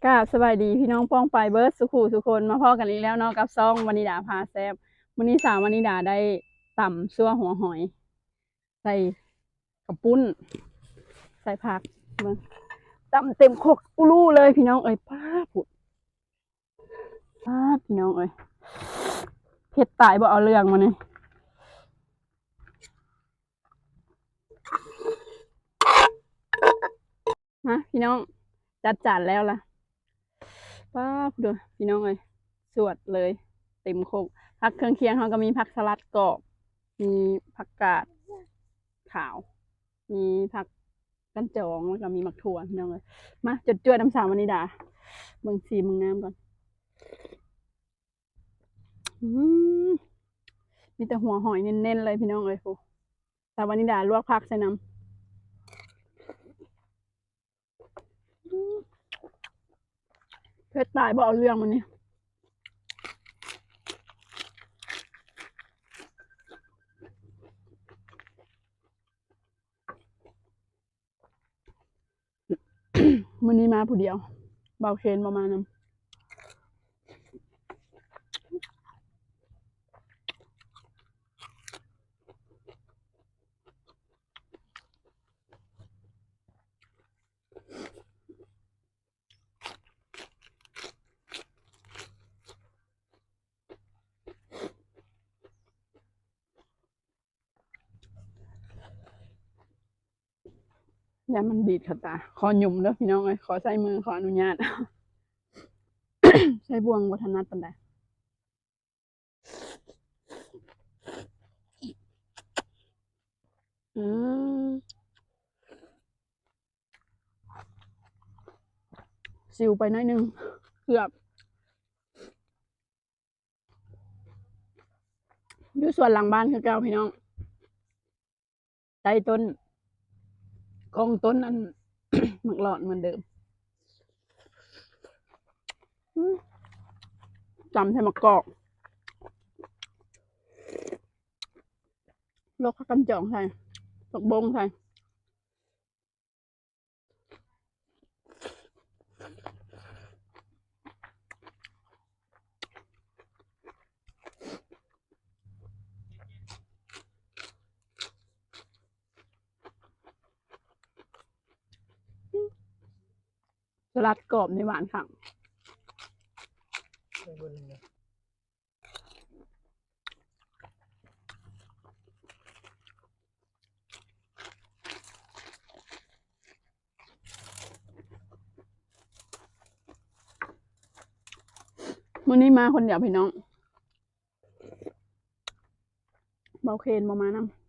กราบสบายดีพี่น้องป้องไปเบิร์ดสุขูสุคนมาพ่อกันอีกแล้วเนาะกับซองวานิดาพาแซบวันนี้สาววานิดาได้ต่ำซั่วหัวหอยใส่กระปุ้นใส่ผักเบิ่งต่ำเต็มครกอุลูเลยพี่น้องเอ้ยป้าผุดป้าพี่น้องเอ้ยเผ็ดตายบ่เอาเรื่องมาเนี่ยฮะพี่น้องจัดจานแล้วล่ะป้าผุดพี่น้องเอ้ยสวดเลยเต็มครกผักเครื่องเคียงเขาก็มีผักสลัดกรอบมีผักกาดขาว มีผักกันจองแล้วก็มีมักถั่วพี่น้องเลยมาจดจ้วดน้ำสาววานิดาเบิ่งสีมึงน้ำก่อนอืมมีแต่หัวหอยเน้นๆเลยพี่น้องเลยฟูสาววานิดาลวกผักใส่น้ำเผ็ดตายบ่เอาเรื่องมันนี่มื้อนี้มาผู้เดียวเบาเคนประมาณนั้นอย่ามันดีดขาตาขอหยุ่มเด้อพี่น้องเลยขอใส่มือขออนุญาตใช้บ่วงวัฒนัดปานใดอืมสิวไปหน่อยนึงเกือบอยู่ส่วนหลังบ้านคือเก่าพี่น้องใต้ต้นกองต้นนั้น หมักหลอดเหมือนเดิมจำใส่มะกอกลวกผักกันจองใส่ผักบงใส่สลัดกรอบในหวานค่ะมื้อนี้มาคนเดียวพี่น้องเบาเคนบ่มานำ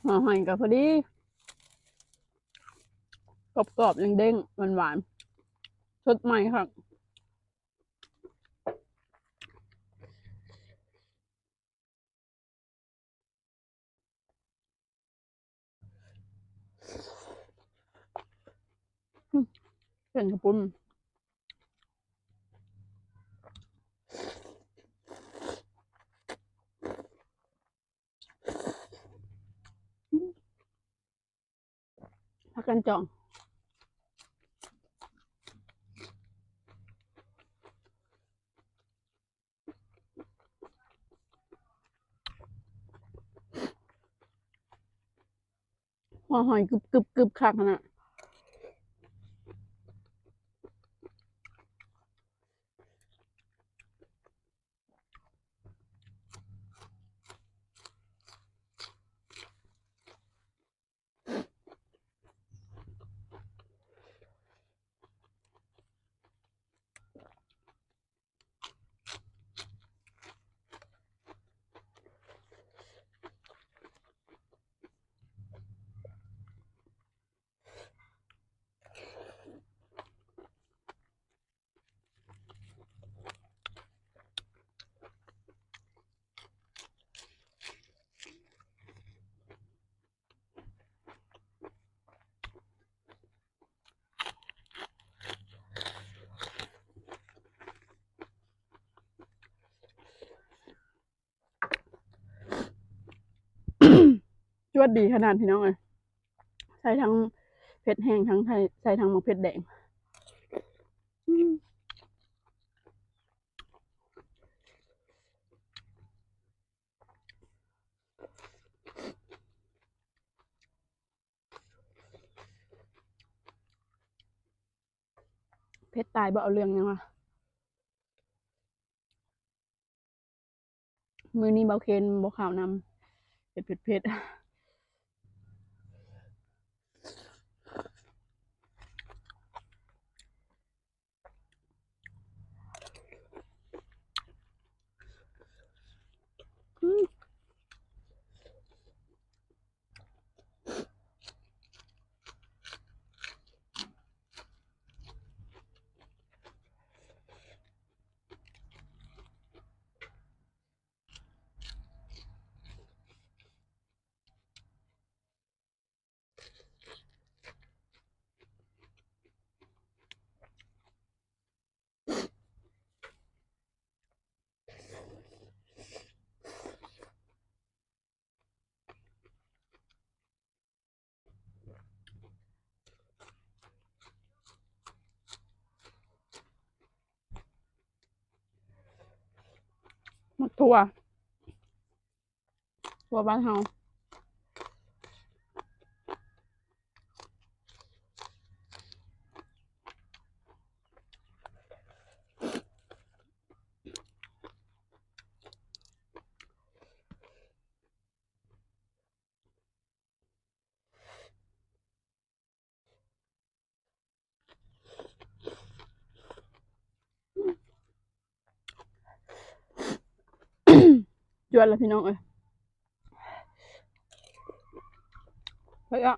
ห่อหอยก็พอดีกรอบๆเด้งๆหวานๆสดใหม่ค่ะเป็นกระปุ้นผักกันจองห่อหอยกรึบๆคักขนาด สดีขนาดพี่น้องเลยใส่ทั้งเผ็ดแห้งทั้งใส่ทั้งมะเผ็ดแดงเผ็ดตายบ่เอาเรื่องยังวะมือนี้เบาเคนบ่ขาวนำเผ็ดมักถั่วบ้านเฮาจวนละพี่น้องเอ้ยไปอ่ะ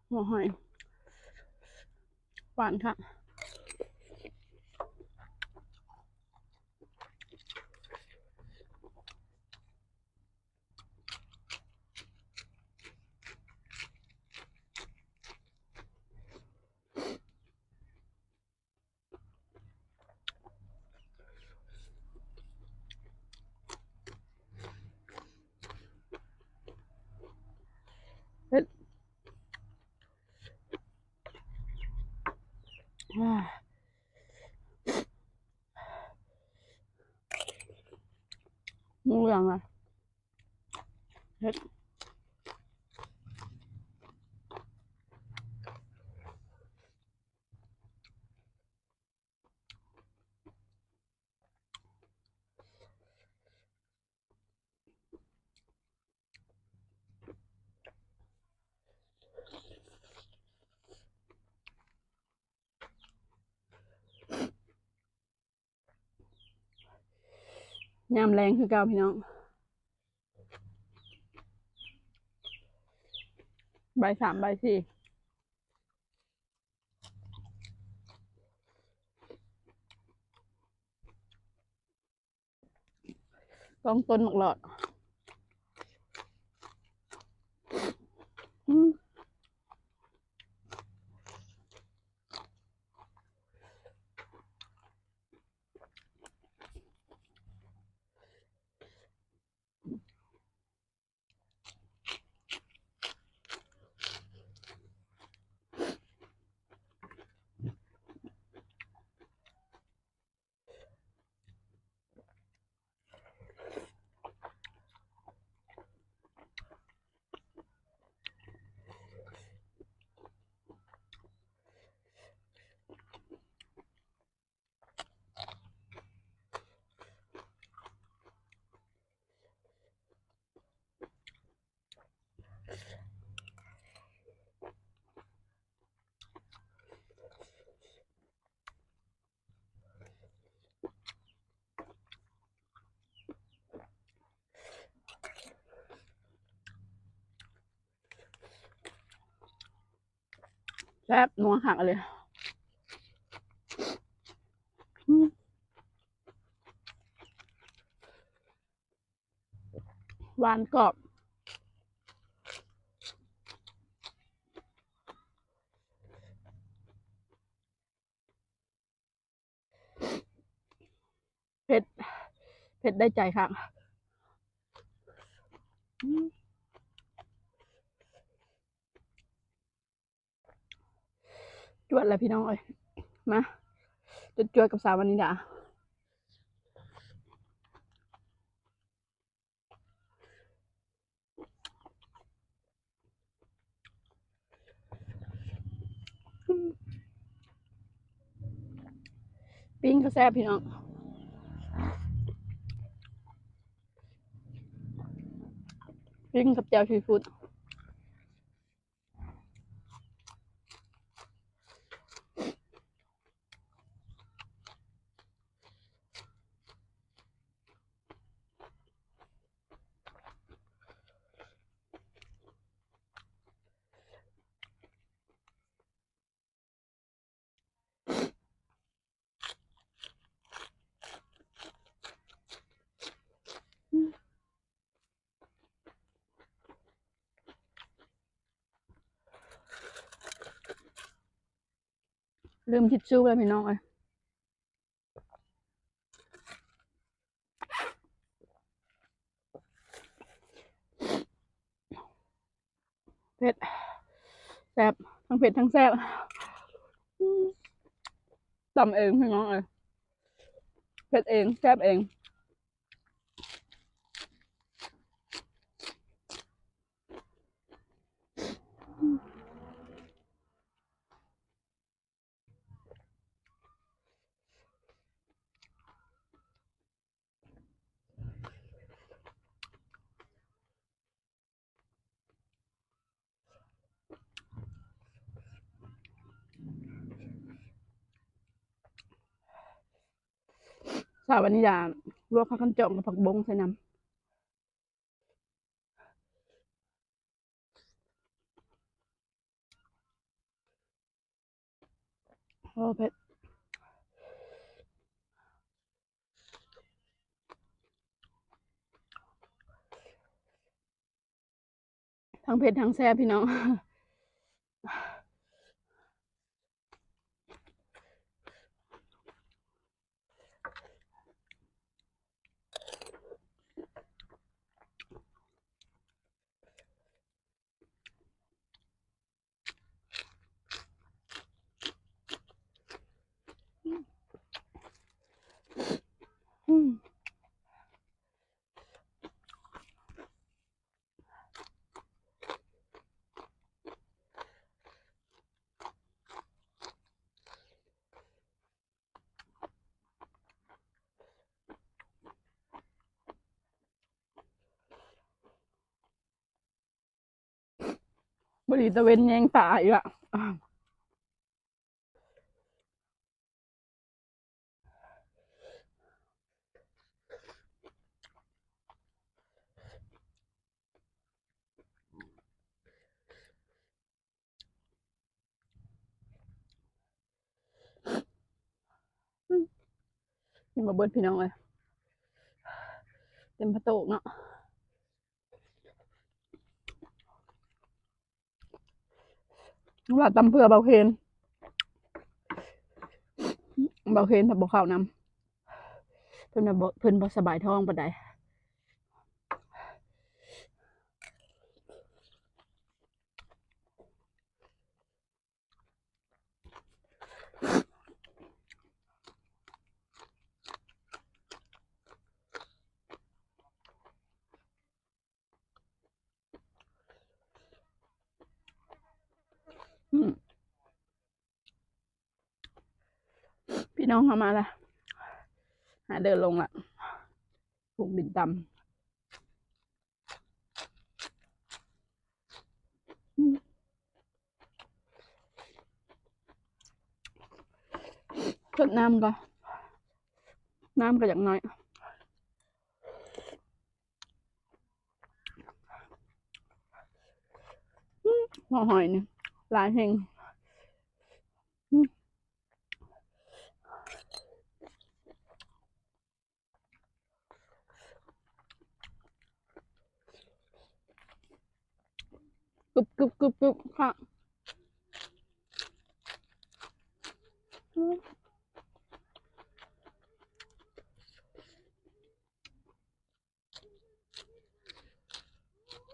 หัวหอยหวานค่ะเผ็ดงูเหลืองอ่ะเผ็ดยามแรงคือเก่าพี่น้องบ่าย 3บ่าย 4ต้องต้นหมกหลอดแซ่บนัวหักเลยหวานกรอบเผ็ด เผ็ดได้ใจค่ะจวดเลยพี่น้องเอ้ยมาจวดกับสาววานิดาปิ้งก็แซ่บพี่น้องปิ้งกับแจ่วซีฟู้ดลืมทิชชู่เลยพี่น้องเอ้ยเผ็ดแซ่บทั้งเผ็ดทั้งแซ่บตำเองพี่น้องเอ้ยเผ็ดเองแซ่บเองสาววานิดาลวกผักขันจองกับผักบงใส่น้ำโอ้เผ็ดทั้งเผ็ดทั้งแซ่บพี่น้องบริตะเวนแยงตาอยู่อะนี่มาเบิดพี่น้องเลยเต็มประตูเนาะว่าตำเพื่อเบาเคนถ้าบอกข้าวนำเพิ่นน่ะบ่เพิ่นบ่สบายท้องปานใดพี่น้องเข้ามาละหาเดินลงละผูกดินตำทดน้ำก็น้ำก็อย่างน้อยหัวหอยนี่หลายแห่งกึบกึบกึบกึบค่ะ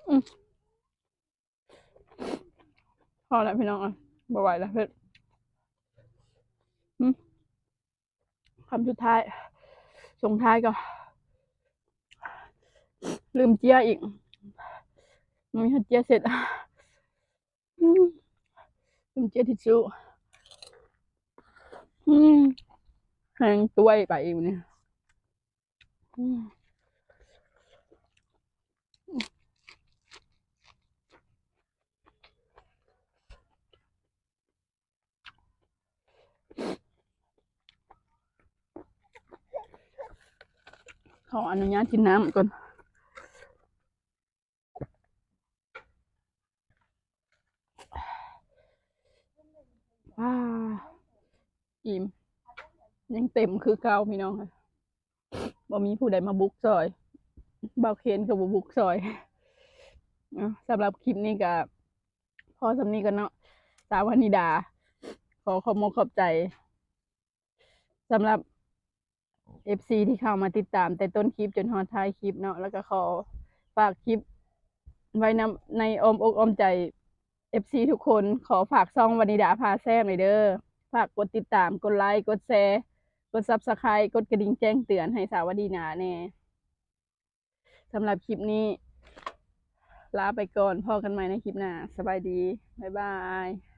อืมพอแล้วพี่น้องอ่ะบ่ไหวแล้วเพื่อนอืมคำสุดท้ายส่งท้ายก็ลืมเจียอีกมีเจียเสร็จอืมลืมเจียทิชชู่อืมแหงตัวไปอีกเนี่ยอืมขออนุญาตกินน้ำก่อนอ่าอิ่มยังเต็มคือเก่าพี่น้องค่ะบ่มีผู้ใดมาบุกซอยเบาเคนกับบ่บุกซอยสำหรับคลิปนี้ก็พอสำนี้กันเนาะสาววนิดาขอขอบคุณขอบใจสำหรับ FC ที่เข้ามาติดตามแต่ต้นคลิปจนฮอดท้ายคลิปเนาะแล้วก็ขอฝากคลิปไว้ในอ้อมอกอ้อมใจ FC ทุกคนขอฝากซ่องวนิดาพาแซ่บหน่อยเด้อฝากกดติดตามกดไลค์กดแชร์กด Subscribe กดกระดิ่งแจ้งเตือนให้สาวดีนาแน่สำหรับคลิปนี้ลาไปก่อนพอกันใหม่ในคลิปหน้าสบายดีบ๊ายบาย